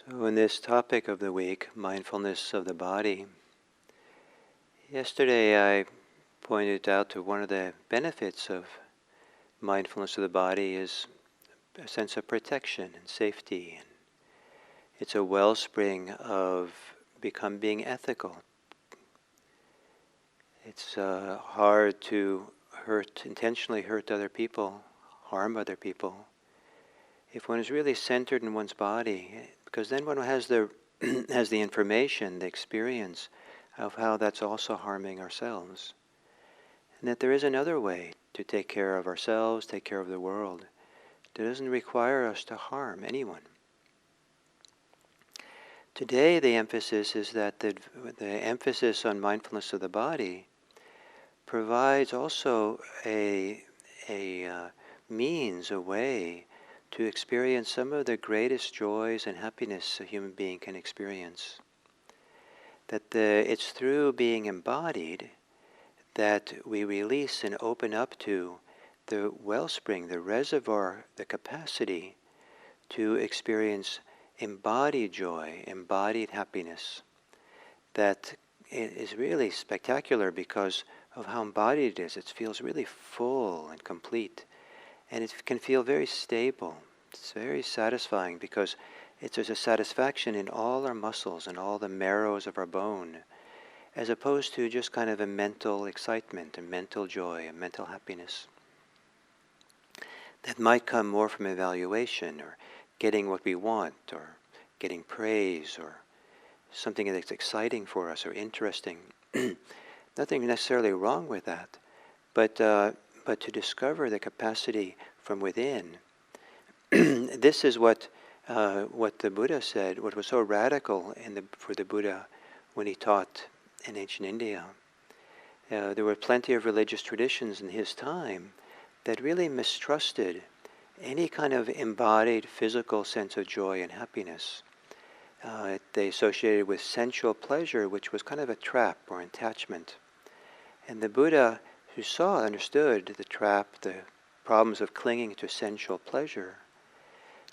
So in this topic of the week, mindfulness of the body, yesterday I pointed out to one of the benefits of mindfulness of the body is a sense of protection and safety. And it's a wellspring of being ethical. It's hard to intentionally hurt other people, harm other people, if one is really centered in one's body, because then one has the has the information, the experience of how that's also harming ourselves. And that there is another way to take care of ourselves, take care of the world, that doesn't require us to harm anyone. Today the emphasis is that the emphasis on mindfulness of the body provides also a means, a way to experience some of the greatest joys and happiness a human being can experience. That it's through being embodied that we release and open up to the wellspring, the reservoir, the capacity to experience embodied joy, embodied happiness. That is really spectacular because of how embodied it is. It feels really full and complete. And it can feel very stable. It's very satisfying because there's a satisfaction in all our muscles and all the marrows of our bone, as opposed to just kind of a mental excitement, a mental joy, a mental happiness. That might come more from evaluation or getting what we want or getting praise or something that's exciting for us or interesting. Nothing necessarily wrong with that, but to discover the capacity from within. This is what the Buddha said, what was so radical for the Buddha when he taught in ancient India. There were plenty of religious traditions in his time that really mistrusted any kind of embodied physical sense of joy and happiness. They associated with sensual pleasure, which was kind of a trap or attachment. And the Buddha, who understood the trap, the problems of clinging to sensual pleasure,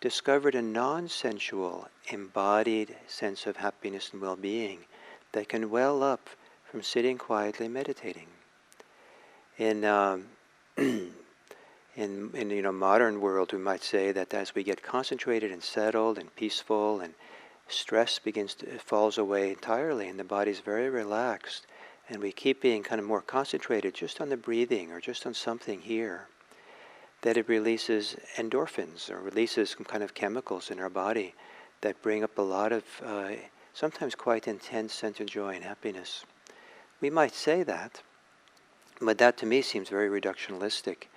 discovered a non-sensual, embodied sense of happiness and well-being that can well up from sitting quietly meditating. In modern world, we might say that as we get concentrated and settled and peaceful, and stress falls away entirely, and the body's very relaxed, and we keep being kind of more concentrated just on the breathing or just on something here, that it releases endorphins or releases some kind of chemicals in our body that bring up a lot of sometimes quite intense sense of joy and happiness. We might say that, but that to me seems very reductionistic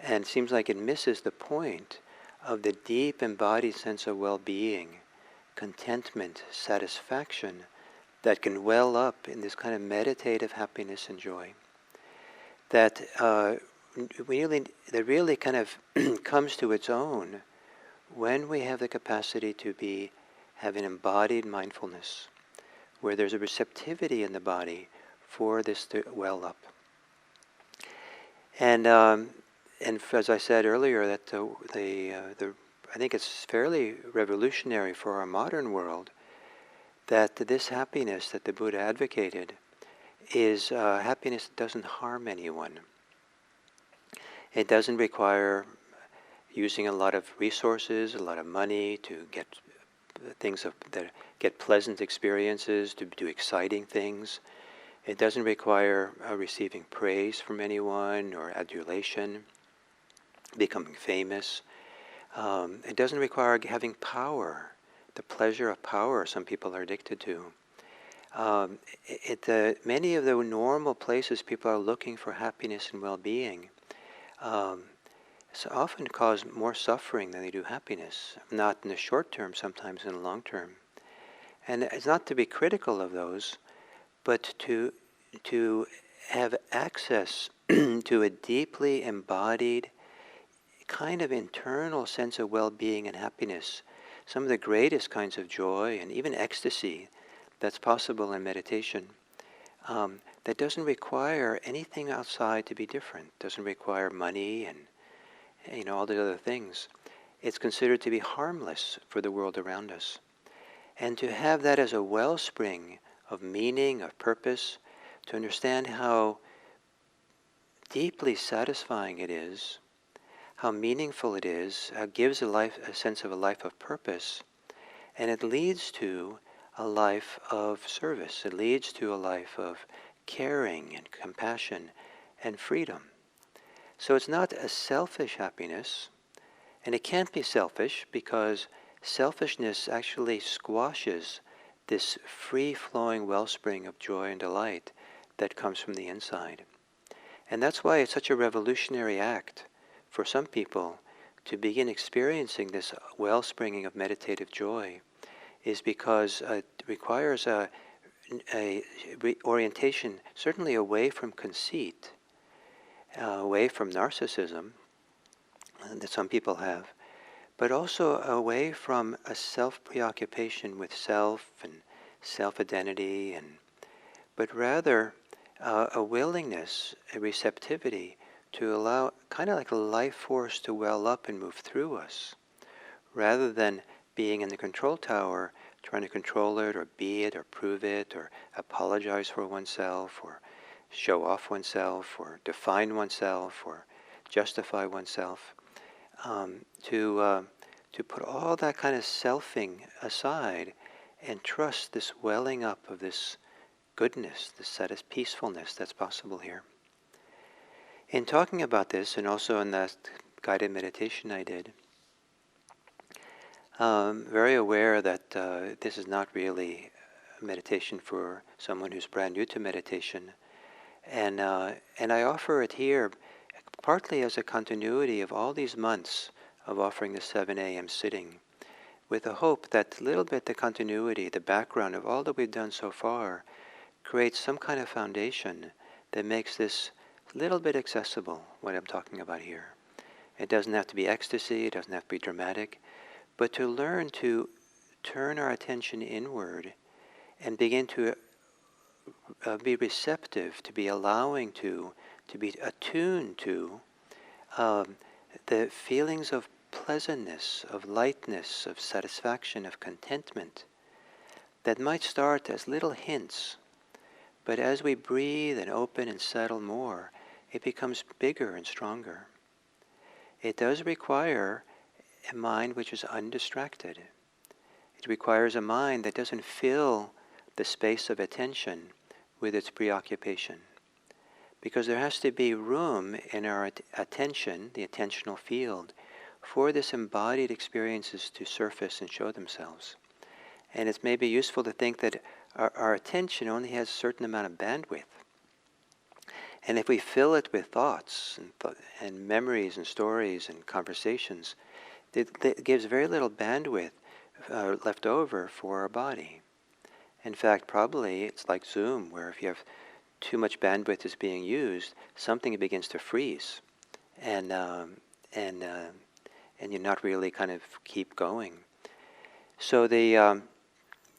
and seems like it misses the point of the deep embodied sense of well-being, contentment, satisfaction that can well up in this kind of meditative happiness and joy. That really kind of comes to its own when we have the capacity to have an embodied mindfulness, where there's a receptivity in the body for this to well up. And as I said earlier, that I think it's fairly revolutionary for our modern world that this happiness that the Buddha advocated is happiness that doesn't harm anyone. It doesn't require using a lot of resources, a lot of money to get get pleasant experiences, to do exciting things. It doesn't require receiving praise from anyone or adulation, becoming famous. It doesn't require having power, the pleasure of power some people are addicted to. Many of the normal places people are looking for happiness and well-being so often cause more suffering than they do happiness, not in the short term, sometimes in the long term. And it's not to be critical of those, but to have access to a deeply embodied kind of internal sense of well-being and happiness, some of the greatest kinds of joy and even ecstasy that's possible in meditation, that doesn't require anything outside to be different, doesn't require money and all the other things. It's considered to be harmless for the world around us. And to have that as a wellspring of meaning, of purpose, to understand how deeply satisfying it is, how meaningful it is, how it gives a sense of a life of purpose, and it leads to a life of service. It leads to a life of caring and compassion and freedom. So it's not a selfish happiness, and it can't be selfish because selfishness actually squashes this free-flowing wellspring of joy and delight that comes from the inside. And that's why it's such a revolutionary act for some people to begin experiencing this wellspringing of meditative joy, is because it requires a orientation certainly away from conceit, away from narcissism that some people have, but also away from a self-preoccupation with self and self-identity, but rather a willingness, a receptivity to allow kind of like a life force to well up and move through us, rather than being in the control tower trying to control it or be it or prove it or apologize for oneself or show off oneself or define oneself or justify oneself. To put all that kind of selfing aside and trust this welling up of this goodness, this peacefulness that's possible here. In talking about this, and also in that guided meditation I did, very aware that this is not really a meditation for someone who's brand new to meditation, and I offer it here partly as a continuity of all these months of offering the 7 a.m. sitting, with the hope that a little bit the continuity, the background of all that we've done so far, creates some kind of foundation that makes this a little bit accessible, what I'm talking about here. It doesn't have to be ecstasy, it doesn't have to be dramatic, but to learn to turn our attention inward and begin to be receptive, to be allowing to be attuned to the feelings of pleasantness, of lightness, of satisfaction, of contentment that might start as little hints, but as we breathe and open and settle more, it becomes bigger and stronger. It does require a mind which is undistracted. It requires a mind that doesn't fill the space of attention with its preoccupation. Because there has to be room in our attention, the attentional field, for this embodied experiences to surface and show themselves. And it's maybe useful to think that our attention only has a certain amount of bandwidth. And if we fill it with thoughts and memories and stories and conversations, it gives very little bandwidth left over for our body. In fact, probably it's like Zoom, where if you have too much bandwidth is being used, something begins to freeze, and you're not really kind of keep going. So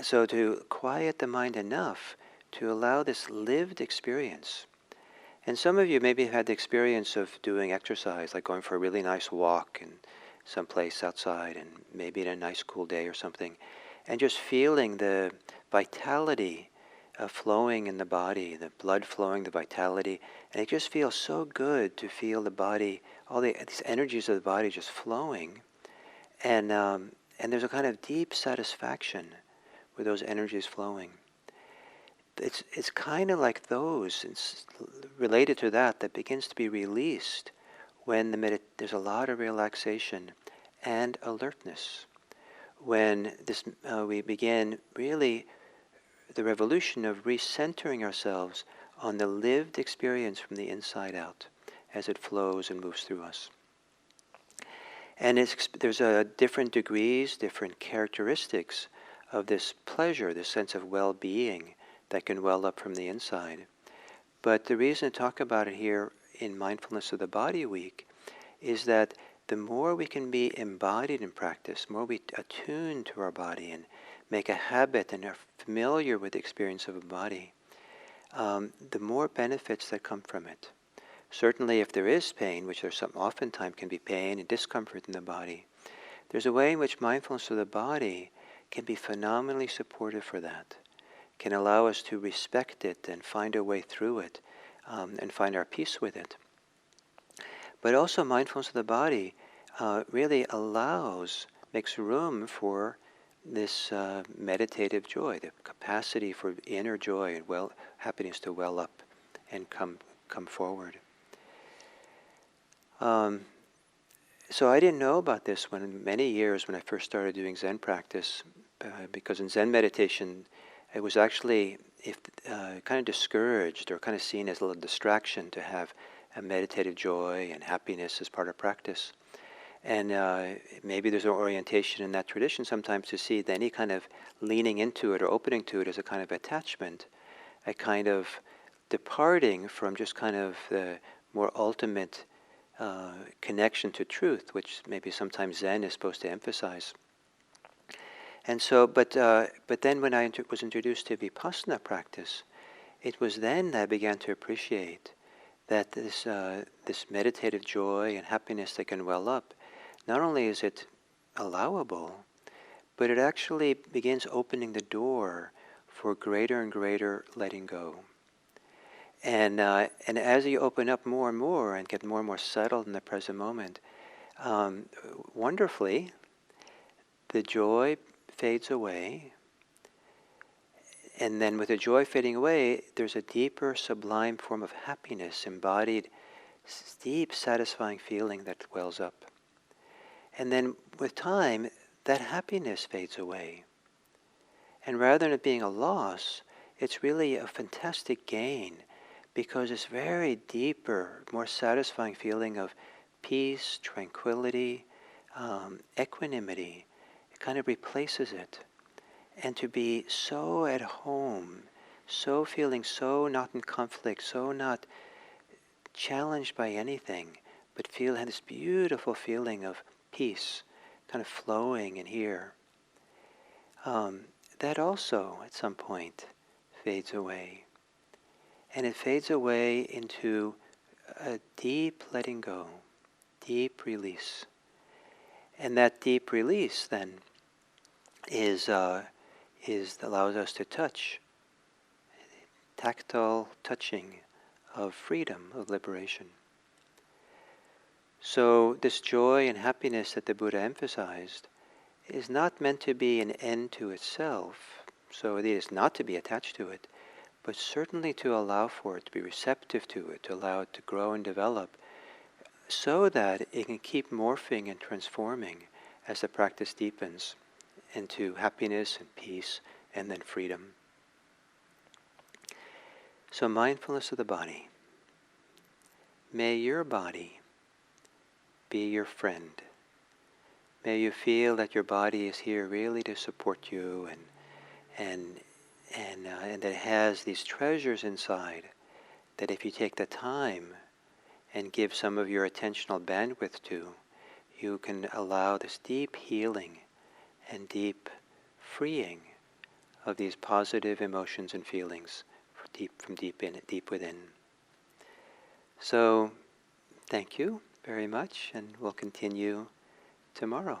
so to quiet the mind enough to allow this lived experience. And some of you maybe have had the experience of doing exercise, like going for a really nice walk in some place outside, and maybe in a nice cool day or something, and just feeling the vitality flowing in the body, the blood flowing, the vitality, and it just feels so good to feel the body, all these energies of the body just flowing, and there's a kind of deep satisfaction with those energies flowing. It's kind of like those, it's related to that begins to be released when there's a lot of relaxation and alertness. When we begin really the revolution of recentering ourselves on the lived experience from the inside out as it flows and moves through us. And there's different degrees, different characteristics of this pleasure, this sense of well-being that can well up from the inside. But the reason to talk about it here in Mindfulness of the Body Week is that the more we can be embodied in practice, the more we attune to our body and make a habit and are familiar with the experience of a body, the more benefits that come from it. Certainly if there is pain, which there's oftentimes can be pain and discomfort in the body, there's a way in which mindfulness of the body can be phenomenally supportive for that, can allow us to respect it and find our way through it, and find our peace with it. But also mindfulness of the body really makes room for this meditative joy, the capacity for inner joy and happiness to well up and come forward. So I didn't know about this many years when I first started doing Zen practice, because in Zen meditation, it was actually kind of discouraged or kind of seen as a little distraction to have a meditative joy and happiness as part of practice. And maybe there's an orientation in that tradition sometimes to see that any kind of leaning into it or opening to it as a kind of attachment, a kind of departing from just kind of the more ultimate connection to truth, which maybe sometimes Zen is supposed to emphasize. And so, but then when I was introduced to Vipassana practice, it was then that I began to appreciate that this meditative joy and happiness that can well up, not only is it allowable, but it actually begins opening the door for greater and greater letting go. And as you open up more and more and get more and more settled in the present moment, wonderfully, the joy fades away. And then with the joy fading away, there's a deeper, sublime form of happiness, embodied, deep, satisfying feeling that wells up. And then with time, that happiness fades away. And rather than it being a loss, it's really a fantastic gain, because this very deeper, more satisfying feeling of peace, tranquility, equanimity, it kind of replaces it. And to be so at home, so feeling so not in conflict, so not challenged by anything, but have this beautiful feeling of peace kind of flowing in here. That also at some point fades away. And it fades away into a deep letting go, deep release. And that deep release then allows us to touch, tactile touching of freedom, of liberation. So this joy and happiness that the Buddha emphasized is not meant to be an end to itself, so it is not to be attached to it, but certainly to allow for it, to be receptive to it, to allow it to grow and develop, so that it can keep morphing and transforming as the practice deepens into happiness and peace and then freedom. So mindfulness of the body. May your body be your friend. May you feel that your body is here really to support you and that it has these treasures inside that if you take the time and give some of your attentional bandwidth to, you can allow this deep healing and deep freeing of these positive emotions and feelings from deep within. So, thank you very much, and we'll continue tomorrow.